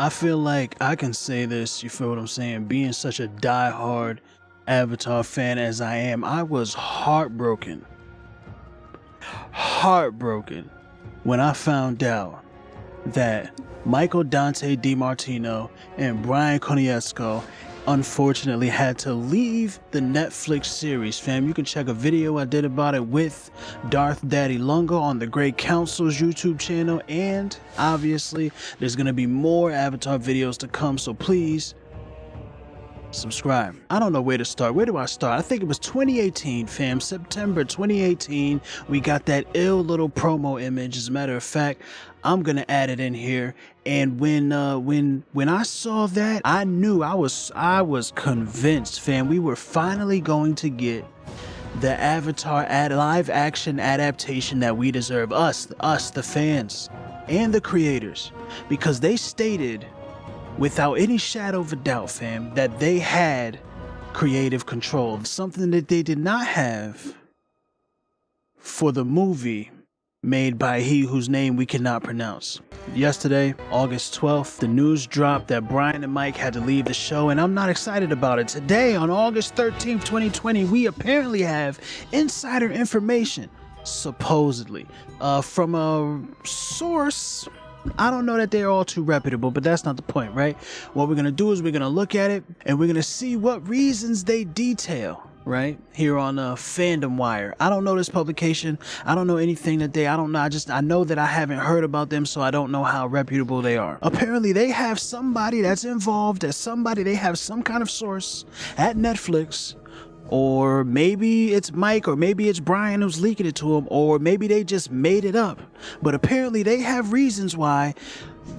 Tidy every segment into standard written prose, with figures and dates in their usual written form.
I feel like I can say this, you feel what I'm saying? Being such a die-hard Avatar fan as I am, I was heartbroken when I found out that Michael Dante Dimartino and Bryan Konietzko unfortunately had to leave the Netflix series, fam. You can check a video I did about it with Darth Daddy Lunga on the Great Council's YouTube channel, and obviously there's gonna be more Avatar videos to come, so please subscribe. I don't know where to start. Where do I start? I think it was 2018, fam. September 2018. We got that ill little promo image. As a matter of fact, I'm gonna add it in here. And when I saw that, I knew I was convinced, fam. We were finally going to get the Avatar live action adaptation that we deserve. Us, the fans and the creators, because they stated without any shadow of a doubt, fam, that they had creative control, something that they did not have for the movie made by he whose name we cannot pronounce. Yesterday, August 12th, the news dropped that Bryan and Mike had to leave the show, and I'm not excited about it. Today, on August 13th, 2020, we apparently have insider information, supposedly, from a source. I don't know that they're all too reputable, but that's not the point, right? What we're going to do is we're going to look at it and we're going to see what reasons they detail, right? Here on Fandom Wire. I don't know this publication. I don't know anything that I know that I haven't heard about them, so I don't know how reputable they are. Apparently they have somebody that's involved, they have some kind of source at Netflix, or maybe it's Mike, or maybe it's Bryan who's leaking it to him, or maybe they just made it up. But apparently they have reasons why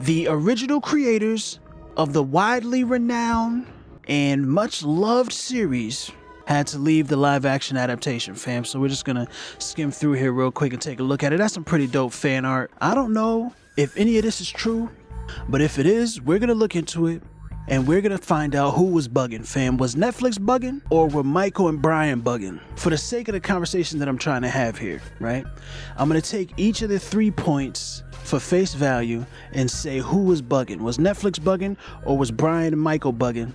the original creators of the widely renowned and much loved series had to leave the live action adaptation, fam. So we're just gonna skim through here real quick and take a look at it. That's some pretty dope fan art. I don't know if any of this is true, but if it is, we're gonna look into it. And we're gonna find out who was bugging, fam. Was Netflix bugging, or were Michael and Bryan bugging? For the sake of the conversation that I'm trying to have here, right? I'm gonna take each of the 3 points for face value and say who was bugging. Was Netflix bugging, or was Bryan and Michael bugging?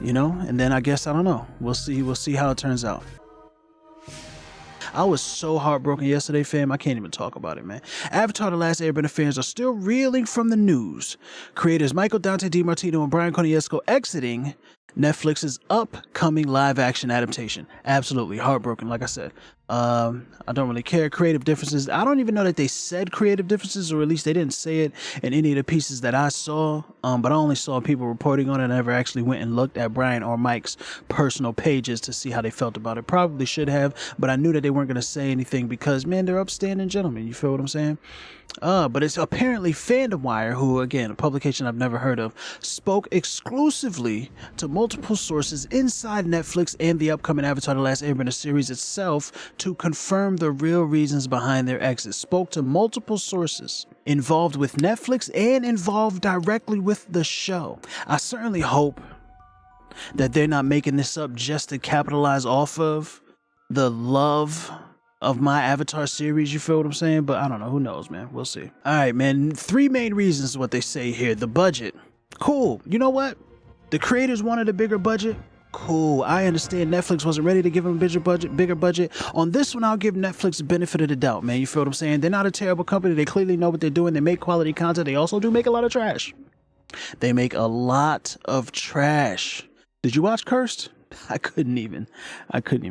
You know, and then I guess, I don't know. We'll see how it turns out. I was so heartbroken yesterday, fam. I can't even talk about it, man. Avatar The Last Airbender fans are still reeling from the news. Creators Michael Dante Dimartino and Bryan Konietzko exiting Netflix's upcoming live-action adaptation. Absolutely heartbroken, like I said. I don't really care. Creative differences. I don't even know that they said creative differences, or at least they didn't say it in any of the pieces that I saw. But I only saw people reporting on it. I never actually went and looked at Bryan or Mike's personal pages to see how they felt about it. Probably should have, but I knew that they weren't going to say anything because, man, they're upstanding gentlemen. You feel what I'm saying? But it's apparently Fandom Wire, who, again, a publication I've never heard of, spoke exclusively to multiple sources inside Netflix and the upcoming Avatar The Last Airbender series itself to confirm the real reasons behind their exit. Spoke to multiple sources involved with Netflix and involved directly with the show. I certainly hope that they're not making this up just to capitalize off of the love of my Avatar series, you feel what I'm saying? But I don't know, who knows, man. We'll see. All right, man, 3 main reasons what they say here. The budget. Cool. You know what? The creators wanted a bigger budget. Cool. I understand Netflix wasn't ready to give them a bigger budget. On this one, I'll give Netflix the benefit of the doubt, man. You feel what I'm saying? They're not a terrible company. They clearly know what they're doing. They make quality content. They also do make a lot of trash. They make a lot of trash. Did you watch Cursed? I couldn't even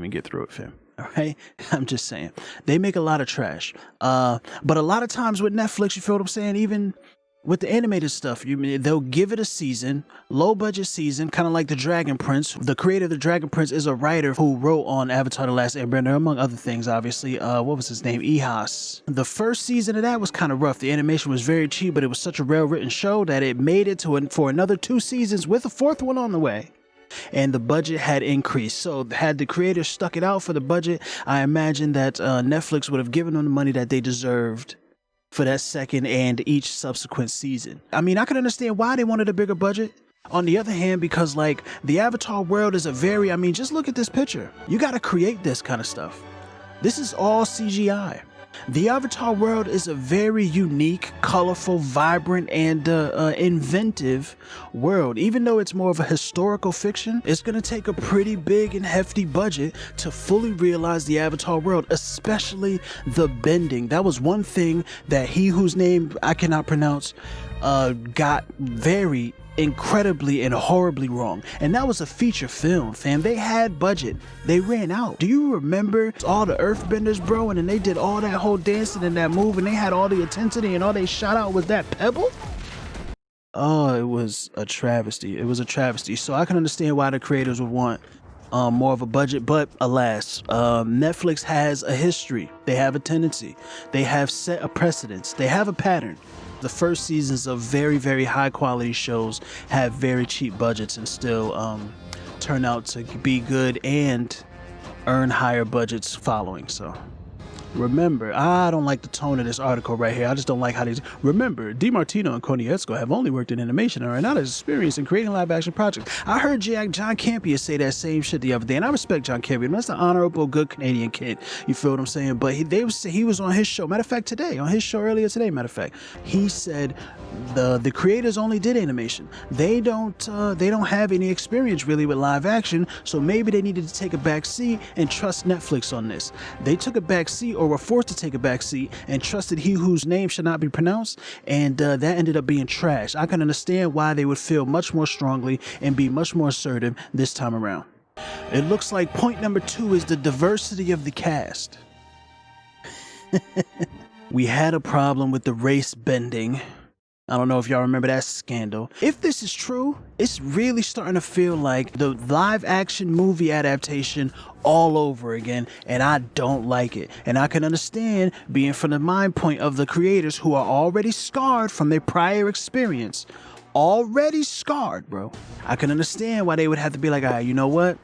get through it, fam. All right, I'm just saying they make a lot of trash. But a lot of times with Netflix, you feel what I'm saying? Even with the animated stuff, they'll give it a season, low budget season, kind of like The Dragon Prince. The creator of The Dragon Prince is a writer who wrote on Avatar The Last Airbender, among other things, obviously. What was his name? Ehas. The first season of that was kind of rough. The animation was very cheap, but it was such a well-written show that it made it for another 2 seasons with a 4th one on the way. And the budget had increased. So had the creators stuck it out for the budget, I imagine that Netflix would have given them the money that they deserved for that second and each subsequent season. I mean, I can understand why they wanted a bigger budget. On the other hand, because like the Avatar world is just look at this picture. You got to create this kind of stuff. This is all CGI. The Avatar world is a very unique, colorful, vibrant, and inventive world. Even though it's more of a historical fiction, it's going to take a pretty big and hefty budget to fully realize the Avatar world, especially the bending. That was one thing that he whose name I cannot pronounce got very incredibly and horribly wrong. And that was a feature film, fam. They had budget. They ran out. Do you remember all the earthbenders, bro? And then they did all that whole dancing in that move, and they had all the intensity, and all they shot out was that pebble? Oh, it was a travesty. It was a travesty. So I can understand why the creators would want more of a budget, but alas, Netflix has a history. They have a tendency. They have set a precedence. They have a pattern. The first seasons of very, very high quality shows have very cheap budgets and still turn out to be good and earn higher budgets following. So remember, I don't like the tone of this article right here. I just don't like how these. Remember, Dimartino and Konietzko have only worked in animation and are not as experienced in creating live action projects. I heard John Campea say that same shit the other day, and I respect John Campea. That's an honorable, good Canadian kid. You feel what I'm saying? But he was on his show. Matter of fact, today, on his show earlier today, he said the creators only did animation. They don't have any experience really with live action, so maybe they needed to take a back seat and trust Netflix on this. They took a back seat, or were forced to take a back seat, and trusted he whose name should not be pronounced, and that ended up being trash. I can understand why they would feel much more strongly and be much more assertive this time around. It looks like point number 2 is the diversity of the cast. We had a problem with the race bending. I don't know if y'all remember that scandal. If this is true, it's really starting to feel like the live action movie adaptation all over again, and I don't like it. And I can understand being from the mind point of the creators who are already scarred from their prior experience. Already scarred, bro. I can understand why they would have to be like, all right, you know what?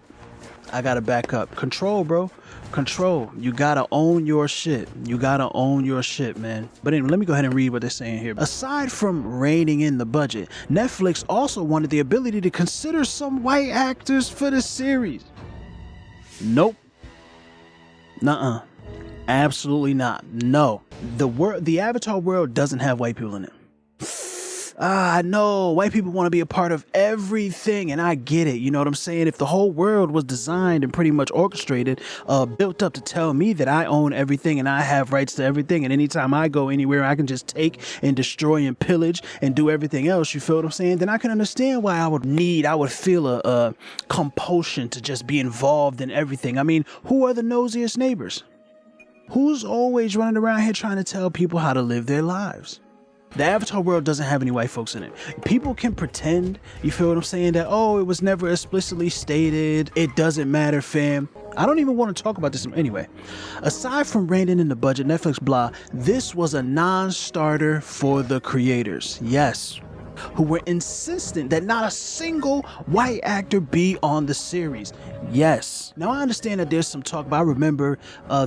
I gotta back up. Control, bro. Control. You gotta own your shit. You gotta own your shit, man. But anyway, let me go ahead and read what they're saying here. Aside from reining in the budget, Netflix also wanted the ability to consider some white actors for the series. Nope. Nuh-uh. Absolutely not. No. The Avatar world doesn't have white people in it. I know white people want to be a part of everything, and I get it. You know what I'm saying? If the whole world was designed and pretty much orchestrated, built up to tell me that I own everything and I have rights to everything, and anytime I go anywhere, I can just take and destroy and pillage and do everything else, you feel what I'm saying? Then I can understand why I would feel a compulsion to just be involved in everything. I mean, who are the nosiest neighbors? Who's always running around here trying to tell people how to live their lives? The Avatar world doesn't have any white folks in it. People can pretend, you feel what I'm saying, that, oh, it was never explicitly stated. It doesn't matter, fam. I don't even want to talk about this anyway. Aside from reining in the budget, Netflix, blah, this was a non-starter for the creators. Yes. Who were insistent that not a single white actor be on the series. Yes. Now I understand that there's some talk, but I remember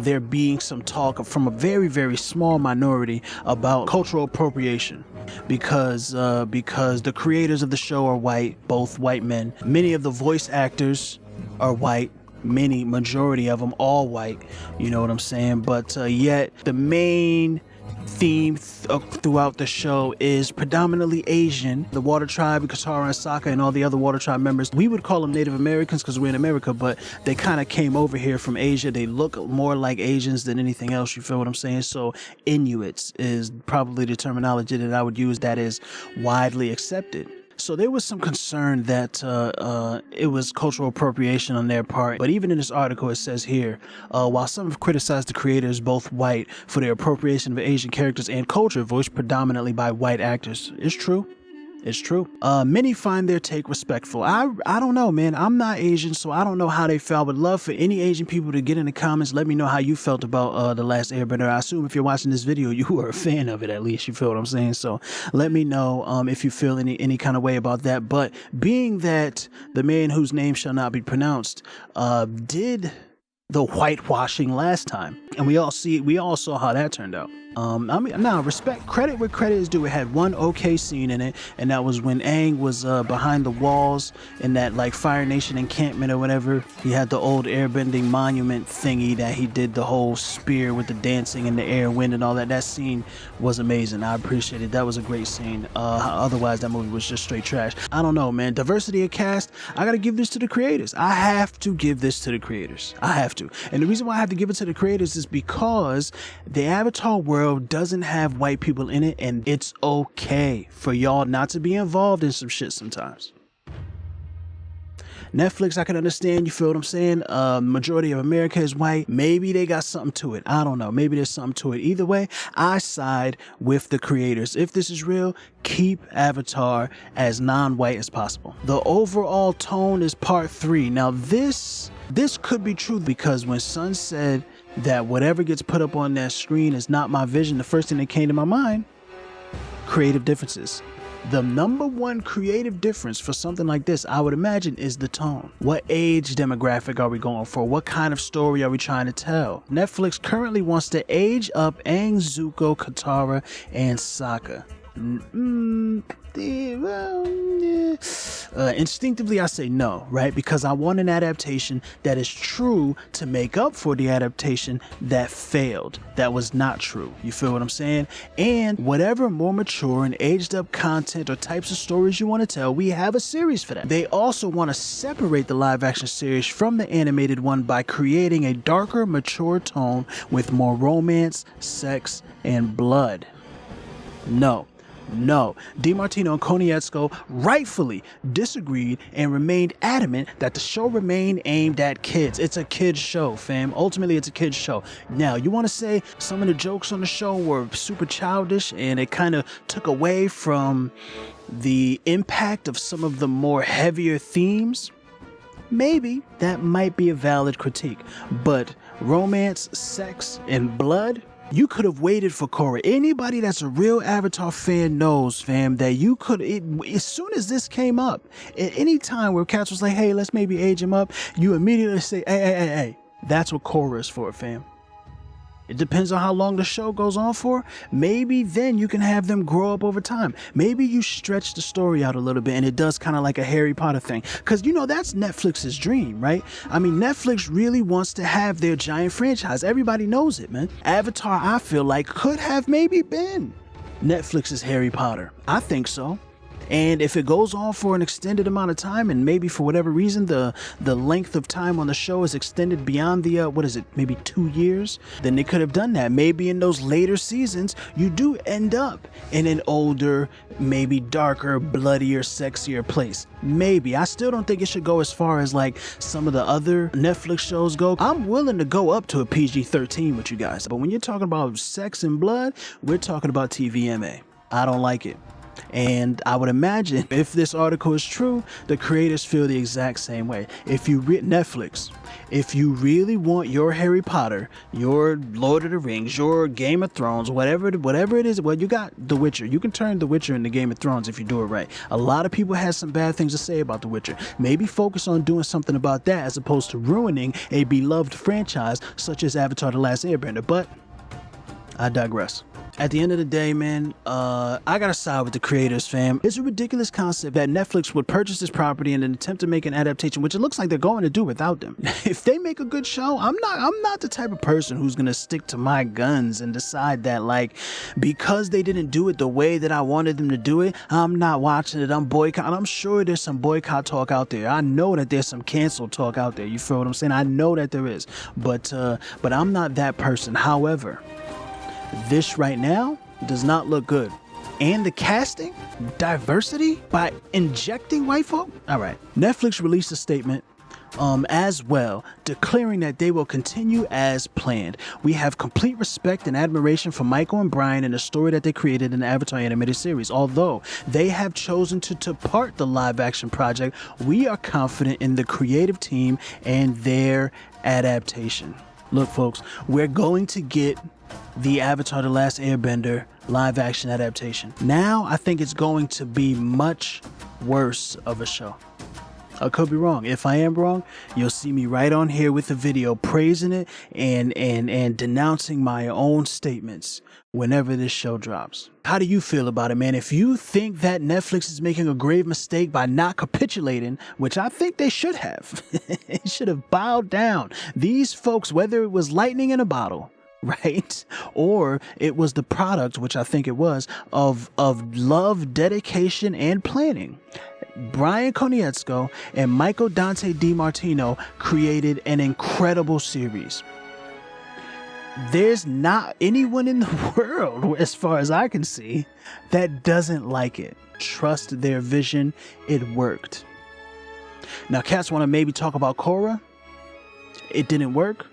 there being some talk from a very, very small minority about cultural appropriation because the creators of the show are white, both white men. Many of the voice actors are white. Majority of them all white. You know what I'm saying? But yet the main theme throughout the show is predominantly Asian. The Water Tribe, Katara and Sokka, and all the other Water Tribe members, we would call them Native Americans because we're in America, but they kind of came over here from Asia. They look more like Asians than anything else, you feel what I'm saying? So Inuits is probably the terminology that I would use that is widely accepted. So there was some concern that it was cultural appropriation on their part. But even in this article, it says here, while some have criticized the creators, both white, for their appropriation of Asian characters and culture voiced predominantly by white actors. It's true. It's true. Many find their take respectful. I don't know, man. I'm not Asian, so I don't know how they felt. I would love for any Asian people to get in the comments. Let me know how you felt about The Last Airbender. I assume if you're watching this video, you were a fan of it, at least. You feel what I'm saying? So let me know if you feel any kind of way about that. But being that the man whose name shall not be pronounced did the whitewashing last time, and we all saw how that turned out. I mean, now credit where credit is due. It had one okay scene in it, and that was when Aang was behind the walls in that like Fire Nation encampment or whatever. He had the old airbending monument thingy that he did the whole spear with the dancing in the air, wind, and all that. That scene was amazing. I appreciate it. That was a great scene. Otherwise, that movie was just straight trash. I don't know, man. Diversity of cast. I gotta give this to the creators. I have to give this to the creators. I have to. And the reason why I have to give it to the creators is because the Avatar world doesn't have white people in it, and it's okay for y'all not to be involved in some shit sometimes. Netflix, I can understand, you feel what I'm saying? Majority of America is white. Maybe they got something to it. I don't know. Maybe there's something to it. Either way, I side with the creators. If this is real, keep Avatar as non-white as possible. The overall tone is part 3. Now this could be true, because when Sun said that whatever gets put up on that screen is not my vision, the first thing that came to my mind, creative differences. The number one creative difference for something like this, I would imagine, is the tone. What age demographic are we going for? What kind of story are we trying to tell? Netflix currently wants to age up Aang, Zuko, Katara, and Sokka. Instinctively I say no, right? Because I want an adaptation that is true to make up for the adaptation that failed, that was not true. You feel what I'm saying? And whatever more mature and aged up content or types of stories you want to tell, we have a series for that. They also want to separate the live action series from the animated one by creating a darker, mature tone with more romance, sex, and blood. No. Dimartino and Konietzko rightfully disagreed and remained adamant that the show remained aimed at kids. It's a kids show, fam. Ultimately, it's a kids show. Now, you want to say some of the jokes on the show were super childish and it kind of took away from the impact of some of the more heavier themes? Maybe that might be a valid critique, but romance, sex, and blood? You could have waited for Korra. Anybody that's a real Avatar fan knows, fam, that you could, as soon as this came up, at any time where cats was like, hey, let's maybe age him up, you immediately say, hey, that's what Korra is for, fam. It depends on how long the show goes on for. Maybe then you can have them grow up over time. Maybe you stretch the story out a little bit and it does kind of like a Harry Potter thing. Because, you know, that's Netflix's dream, right? I mean, Netflix really wants to have their giant franchise. Everybody knows it, man. Avatar, I feel like, could have maybe been Netflix's Harry Potter. I think so. And if it goes on for an extended amount of time, and maybe for whatever reason the length of time on the show is extended beyond the maybe 2 years, then they could have done that. Maybe in those later seasons you do end up in an older, maybe darker, bloodier, sexier place. Maybe. I still don't think it should go as far as like some of the other Netflix shows go. I'm willing to go up to a PG-13 with you guys, but when you're talking about sex and blood, we're talking about TVMA. I don't like it. And I would imagine if this article is true, the creators feel the exact same way. If you Netflix, if you really want your Harry Potter, your Lord of the Rings, your Game of Thrones, whatever it is, well, you got The Witcher. You can turn The Witcher into Game of Thrones if you do it right. A lot of people have some bad things to say about The Witcher. Maybe focus on doing something about that as opposed to ruining a beloved franchise such as Avatar The Last Airbender. But I digress. At the end of the day, man, I gotta side with the creators, fam. It's a ridiculous concept that Netflix would purchase this property in an attempt to make an adaptation, which it looks like they're going to do without them. If they make a good show, I'm not the type of person who's gonna stick to my guns and decide that, like, because they didn't do it the way that I wanted them to do it, I'm not watching it, I'm boycotting. I'm sure there's some boycott talk out there. I know that there's some cancel talk out there. You feel what I'm saying? I know that there is, but I'm not that person. However, this right now does not look good. And the casting, diversity by injecting white folk. All right. Netflix released a statement as well, declaring that they will continue as planned. We have complete respect and admiration for Michael and Bryan and the story that they created in the Avatar animated series. Although they have chosen to depart the live action project, we are confident in the creative team and their adaptation. Look, folks, we're going to get the Avatar The Last Airbender live action adaptation. Now I think it's going to be much worse of a show. I could be wrong. If I am wrong, you'll see me right on here with a video praising it and denouncing my own statements whenever this show drops. How do you feel about it, man? If you think that Netflix is making a grave mistake by not capitulating, which I think they should have, they should have bowed down. These folks, whether it was lightning in a bottle, right, or it was the product, which I think it was, of love, dedication, and planning, Bryan Konietzko and Michael Dante Dimartino created an incredible series. There's not anyone in the world, as far as I can see, that doesn't like it. Trust their vision. It worked. Now, cats want to maybe talk about Korra. It didn't work.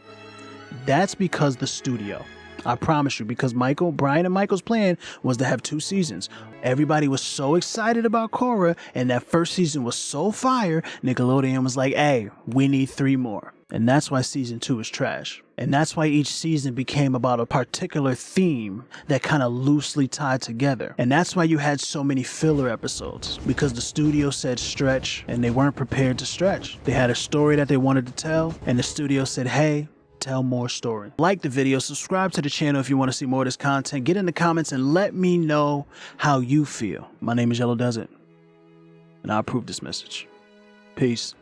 That's because the studio. I promise you, because Bryan and Michael's plan was to have 2 seasons. Everybody was so excited about Korra, and that first season was so fire, Nickelodeon was like, hey, we need 3 more. And that's why season 2 is trash. And that's why each season became about a particular theme that kind of loosely tied together. And that's why you had so many filler episodes, because the studio said stretch, and they weren't prepared to stretch. They had a story that they wanted to tell, and the studio said, hey, tell more story. Like the video, subscribe to the channel if you want to see more of this content. Get in the comments and let me know how you feel. My name is Yellow Desert, and I approve this message. Peace.